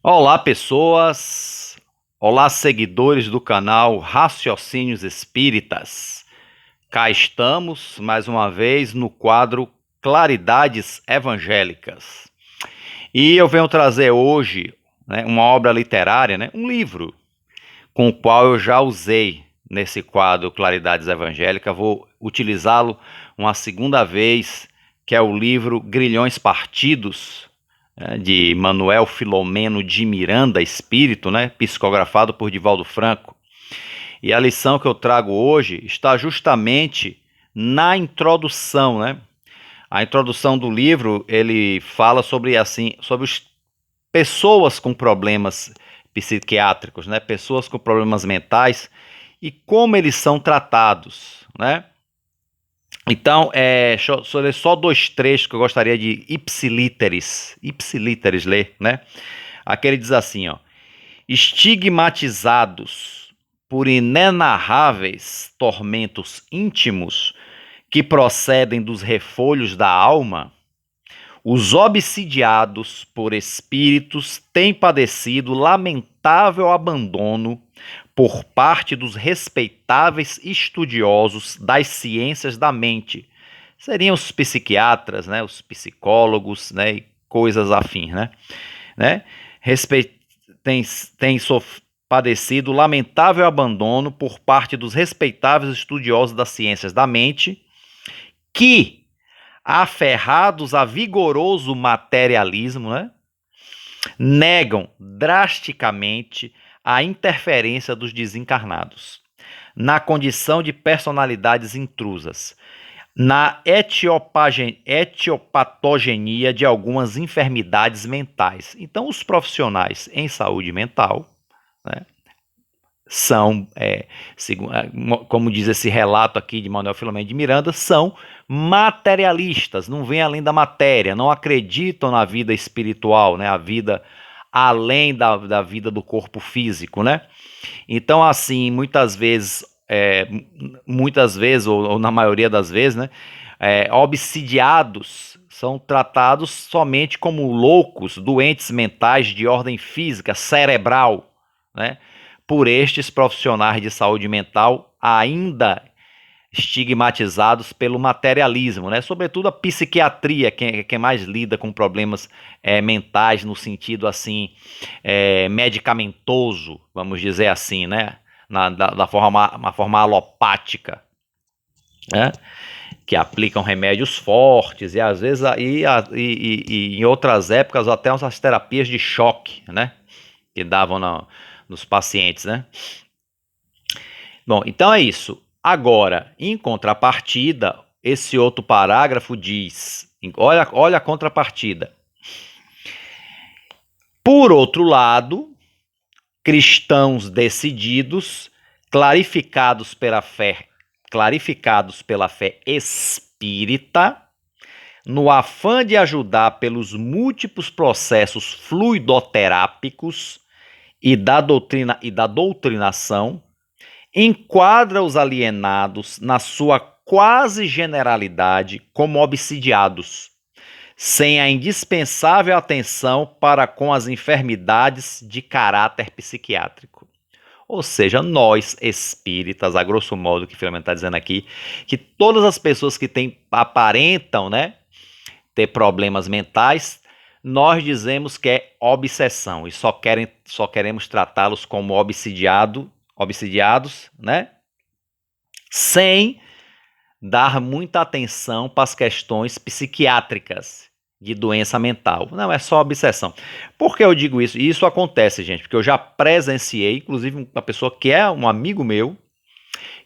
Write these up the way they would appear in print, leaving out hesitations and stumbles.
Olá, pessoas! Olá, seguidores do canal Raciocínios Espíritas. Cá estamos, mais uma vez, no quadro Claridades Evangélicas. E eu venho trazer hoje, uma obra literária, um livro, com o qual eu já usei nesse quadro Claridades Evangélicas. Vou utilizá-lo uma segunda vez, que é o livro Grilhões Partidos, de Manuel Filomeno de Miranda Espírito, psicografado por Divaldo Franco. E a lição que eu trago hoje está justamente na introdução, A introdução do livro, ele fala sobre pessoas com problemas psiquiátricos, pessoas com problemas mentais e como eles são tratados, Então, deixa eu ler só dois trechos que eu gostaria de ipsilíteres ler, Aquele diz assim, ó: estigmatizados por inenarráveis tormentos íntimos que procedem dos refolhos da alma, os obsidiados por espíritos têm padecido lamentável abandono por parte dos respeitáveis estudiosos das ciências da mente. Seriam os psiquiatras, os psicólogos, e coisas afins, Tem padecido lamentável abandono por parte dos respeitáveis estudiosos das ciências da mente, que, aferrados a vigoroso materialismo, negam drasticamente a interferência dos desencarnados na condição de personalidades intrusas, na etiopatogenia de algumas enfermidades mentais. Então, os profissionais em saúde mental, são, como diz esse relato aqui de Manuel Filomeno de Miranda, são materialistas, não vêm além da matéria, não acreditam na vida espiritual, a vida além da vida do corpo físico, Então, assim, muitas vezes, ou na maioria das vezes, obsidiados são tratados somente como loucos, doentes mentais de ordem física, cerebral, por estes profissionais de saúde mental ainda estigmatizados pelo materialismo, sobretudo a psiquiatria, que mais lida com problemas mentais no sentido assim medicamentoso, vamos dizer assim, da forma alopática, que aplicam remédios fortes e às vezes em outras épocas até umas terapias de choque, que davam nos pacientes, Bom, então é isso. Agora, em contrapartida, esse outro parágrafo diz, olha a contrapartida. Por outro lado, cristãos decididos, clarificados pela fé espírita, no afã de ajudar pelos múltiplos processos fluidoterápicos e da doutrinação, enquadra os alienados na sua quase generalidade como obsidiados, sem a indispensável atenção para com as enfermidades de caráter psiquiátrico. Ou seja, nós espíritas, a grosso modo, que o Filomeno está dizendo aqui, que todas as pessoas que aparentam ter problemas mentais, nós dizemos que é obsessão e só queremos tratá-los como obsidiados, sem dar muita atenção para as questões psiquiátricas de doença mental. Não é só obsessão. Por que eu digo isso? E isso acontece, gente, porque eu já presenciei, inclusive uma pessoa que é um amigo meu,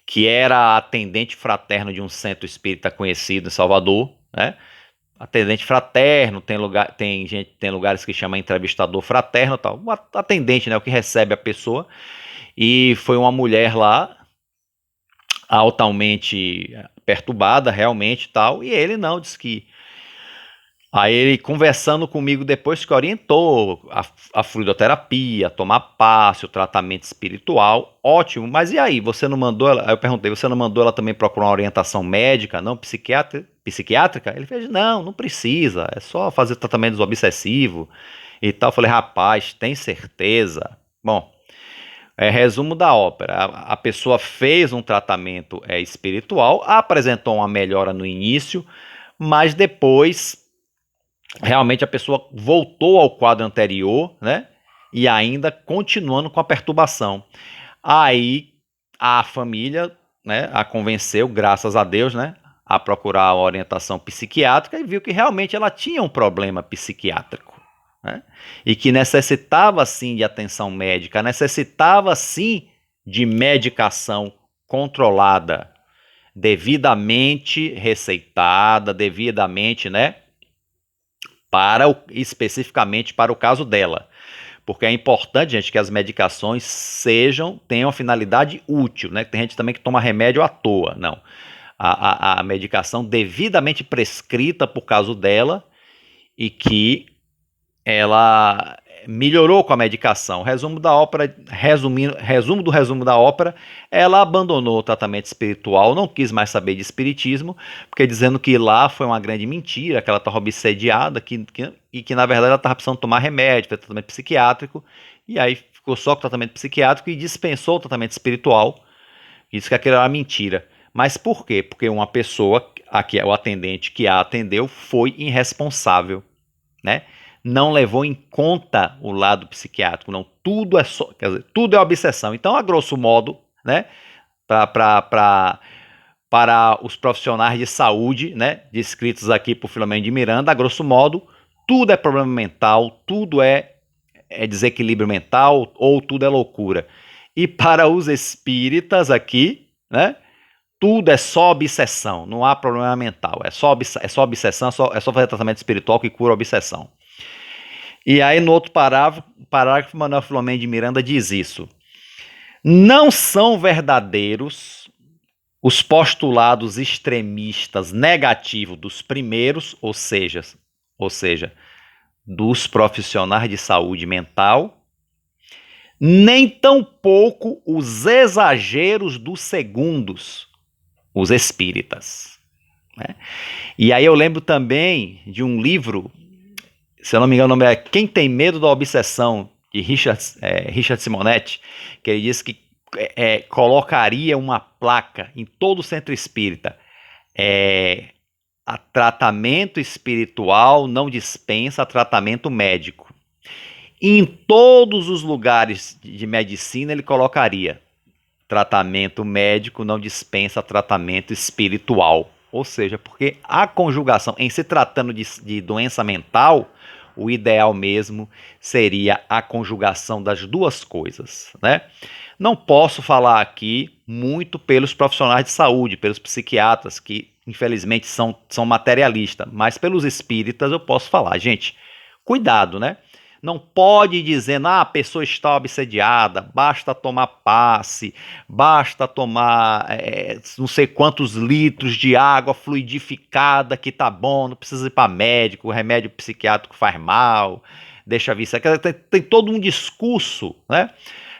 que era atendente fraterno de um centro espírita conhecido em Salvador, atendente fraterno, tem lugares que chama entrevistador fraterno, tal. Um atendente, o que recebe a pessoa. E foi uma mulher lá, altamente perturbada, realmente, tal. E ele não, disse que... Aí ele conversando comigo depois que orientou a fluidoterapia, tomar passe, o tratamento espiritual, ótimo. Mas e aí, você não mandou ela? Aí eu perguntei, você não mandou ela também procurar uma orientação médica, não psiquiátrica? Ele fez, não precisa, é só fazer tratamento obsessivo e tal. Eu falei, rapaz, tem certeza? Bom, resumo da ópera. A pessoa fez um tratamento espiritual, apresentou uma melhora no início, mas depois, realmente, a pessoa voltou ao quadro anterior, né? E ainda continuando com a perturbação. Aí a família, né, a convenceu, graças a Deus, né, a procurar a orientação psiquiátrica e viu que realmente ela tinha um problema psiquiátrico, né, e que necessitava sim de atenção médica, necessitava sim de medicação controlada, devidamente receitada, devidamente, né, especificamente para o caso dela. Porque é importante, gente, que as medicações tenham uma finalidade útil, né? Tem gente também que toma remédio à toa. Não. A medicação devidamente prescrita por causa dela e que ela melhorou com a medicação. Resumo da ópera, resumo da ópera, ela abandonou o tratamento espiritual, não quis mais saber de espiritismo, porque dizendo que lá foi uma grande mentira, que ela estava obsediada e que na verdade ela estava precisando tomar remédio, tratamento psiquiátrico, e aí ficou só com o tratamento psiquiátrico e dispensou o tratamento espiritual, e disse que aquilo era mentira. Mas por quê? Porque uma pessoa, aqui o atendente que a atendeu, foi irresponsável, né? Não levou em conta o lado psiquiátrico, não. Tudo é só, quer dizer, tudo é obsessão. Então, a grosso modo, né, para os profissionais de saúde, né, descritos aqui por Filomeno de Miranda, a grosso modo, tudo é problema mental, tudo é desequilíbrio mental ou tudo é loucura. E para os espíritas aqui, né, tudo é só obsessão, não há problema mental, é só obsessão, é só fazer tratamento espiritual que cura a obsessão. E aí, no outro parágrafo, Manuel Filomeno de Miranda diz isso. Não são verdadeiros os postulados extremistas negativos dos primeiros, ou seja, dos profissionais de saúde mental, nem tampouco os exageros dos segundos, os espíritas, né? E aí eu lembro também de um livro, se eu não me engano, o nome é Quem Tem Medo da Obsessão, de Richard Simonetti, que ele disse que colocaria uma placa em todo o centro espírita. A tratamento espiritual não dispensa tratamento médico. E em todos os lugares de medicina ele colocaria: tratamento médico não dispensa tratamento espiritual. Ou seja, porque a conjugação, em se tratando de doença mental, o ideal mesmo seria a conjugação das duas coisas, né? Não posso falar aqui muito pelos profissionais de saúde, pelos psiquiatras, que infelizmente são materialistas, mas pelos espíritas eu posso falar. Gente, cuidado, né? Não pode dizer, a pessoa está obsediada, basta tomar passe, basta tomar não sei quantos litros de água fluidificada que tá bom, não precisa ir para médico, o remédio psiquiátrico faz mal, deixa vir. Tem todo um discurso, né?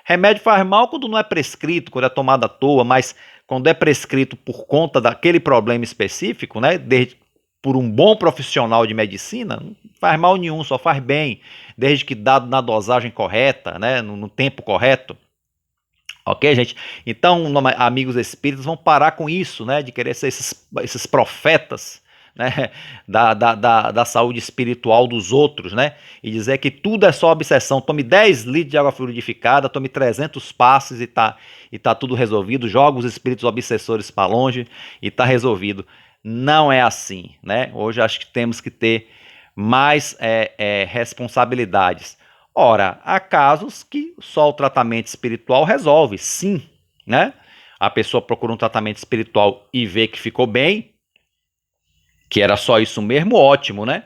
Remédio faz mal quando não é prescrito, quando é tomado à toa, mas quando é prescrito por conta daquele problema específico, né? Por um bom profissional de medicina, não faz mal nenhum, só faz bem, desde que dado na dosagem correta, né, no tempo correto. Ok, gente? Então, amigos espíritas, vão parar com isso, né, de querer ser esses profetas, né, da saúde espiritual dos outros, né, e dizer que tudo é só obsessão. Tome 10 litros de água fluidificada, tome 300 passes e tá tudo resolvido, joga os espíritos obsessores para longe e tá resolvido. Não é assim, né? Hoje acho que temos que ter mais responsabilidades. Ora, há casos que só o tratamento espiritual resolve, sim, né? A pessoa procura um tratamento espiritual e vê que ficou bem, que era só isso mesmo, ótimo, né?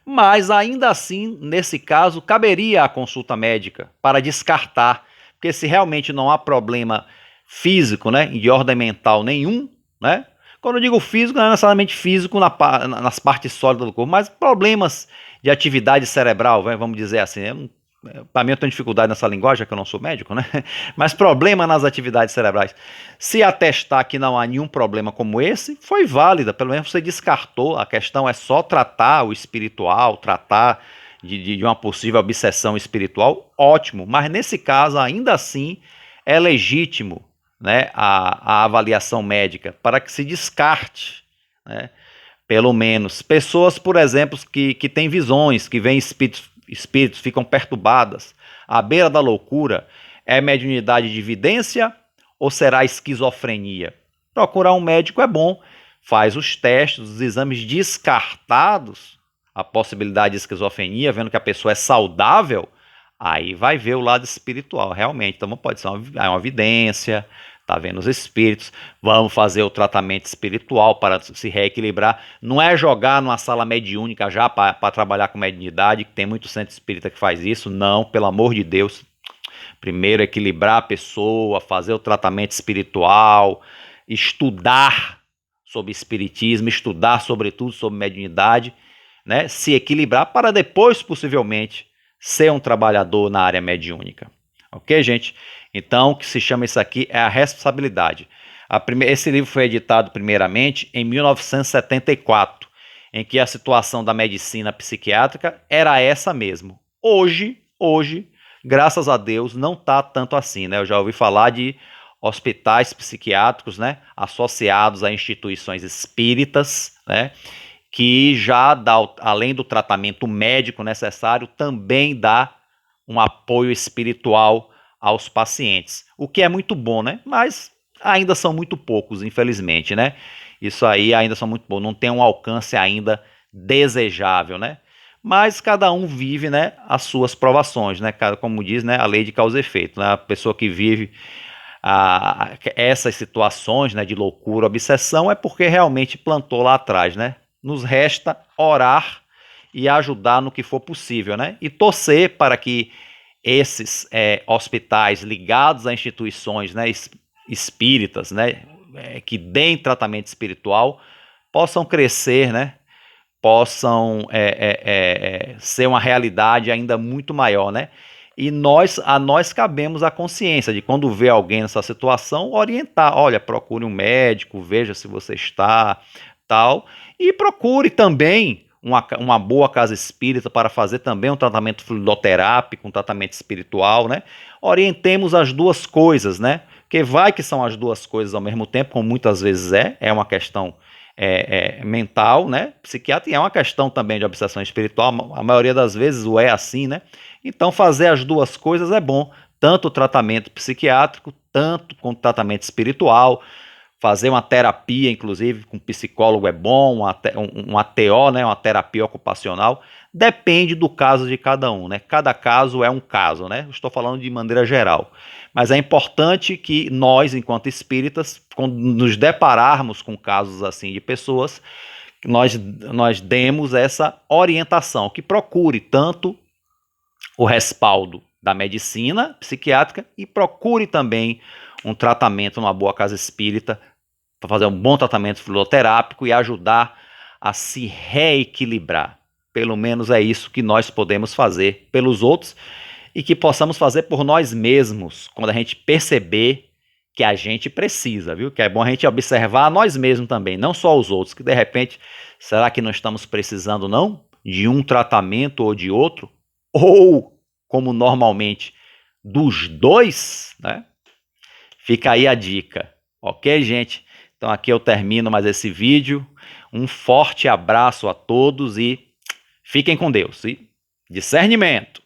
Mas ainda assim, nesse caso, caberia a consulta médica para descartar, porque se realmente não há problema físico, né, de ordem mental nenhum, né? Quando eu digo físico, não é necessariamente físico nas partes sólidas do corpo, mas problemas de atividade cerebral, vamos dizer assim. Para mim eu tenho dificuldade nessa linguagem, já que eu não sou médico, né? Mas problema nas atividades cerebrais. Se atestar que não há nenhum problema como esse, foi válida, pelo menos você descartou. A questão é só tratar o espiritual, tratar de uma possível obsessão espiritual, ótimo, mas nesse caso, ainda assim, é legítimo, né, a avaliação médica para que se descarte, né, pelo menos. Pessoas, por exemplo, que têm visões, que veem espíritos, ficam perturbadas, à beira da loucura, é mediunidade de evidência ou será esquizofrenia? Procurar um médico é bom, faz os testes, os exames descartados, a possibilidade de esquizofrenia, vendo que a pessoa é saudável, aí vai ver o lado espiritual, realmente. Então pode ser uma evidência, tá vendo os espíritos, vamos fazer o tratamento espiritual para se reequilibrar. Não é jogar numa sala mediúnica já para trabalhar com mediunidade, que tem muito centro espírita que faz isso, não, pelo amor de Deus. Primeiro equilibrar a pessoa, fazer o tratamento espiritual, estudar sobre espiritismo, estudar sobretudo sobre mediunidade, né? Se equilibrar para depois, possivelmente, ser um trabalhador na área mediúnica. Ok, gente? Então, o que se chama isso aqui é a responsabilidade. Esse livro foi editado primeiramente em 1974, em que a situação da medicina psiquiátrica era essa mesmo. Hoje, graças a Deus, não está tanto assim, né? Eu já ouvi falar de hospitais psiquiátricos, né, associados a instituições espíritas, né, que já dá, além do tratamento médico necessário, também dá um apoio espiritual aos pacientes, o que é muito bom, né? Mas ainda são muito poucos, infelizmente, né? Isso aí ainda são muito poucos, não tem um alcance ainda desejável, né? Mas cada um vive, né, as suas provações, né? Como diz, né, a lei de causa e efeito, né? A pessoa que vive essas situações, né, de loucura, obsessão, é porque realmente plantou lá atrás, né? Nos resta orar e ajudar no que for possível, né? E torcer para que esses hospitais ligados a instituições, né, espíritas, né, que deem tratamento espiritual, possam crescer, né? Possam ser uma realidade ainda muito maior, né? E a nós cabemos a consciência de quando vê alguém nessa situação, orientar, olha, procure um médico, veja se você está, tal, e procure também uma boa casa espírita para fazer também um tratamento fluidoterápico, um tratamento espiritual, né? Orientemos as duas coisas, né? Porque vai que são as duas coisas ao mesmo tempo, como muitas vezes é uma questão mental, né? Psiquiátrica, e é uma questão também de obsessão espiritual, a maioria das vezes o é assim, né? Então fazer as duas coisas é bom, tanto o tratamento psiquiátrico, tanto com o tratamento espiritual, fazer uma terapia, inclusive, com psicólogo é bom, uma TO, né, uma terapia ocupacional, depende do caso de cada um, né? Cada caso é um caso, né? Estou falando de maneira geral. Mas é importante que nós, enquanto espíritas, quando nos depararmos com casos assim de pessoas, nós demos essa orientação, que procure tanto o respaldo da medicina psiquiátrica e procure também um tratamento numa boa casa espírita para fazer um bom tratamento fluidoterápico e ajudar a se reequilibrar. Pelo menos é isso que nós podemos fazer pelos outros e que possamos fazer por nós mesmos, quando a gente perceber que a gente precisa, viu? Que é bom a gente observar nós mesmos também, não só os outros, que de repente, será que não estamos precisando não de um tratamento ou de outro? Ou, como normalmente, dos dois, né? Fica aí a dica, ok, gente? Então aqui eu termino mais esse vídeo. Um forte abraço a todos e fiquem com Deus. E discernimento!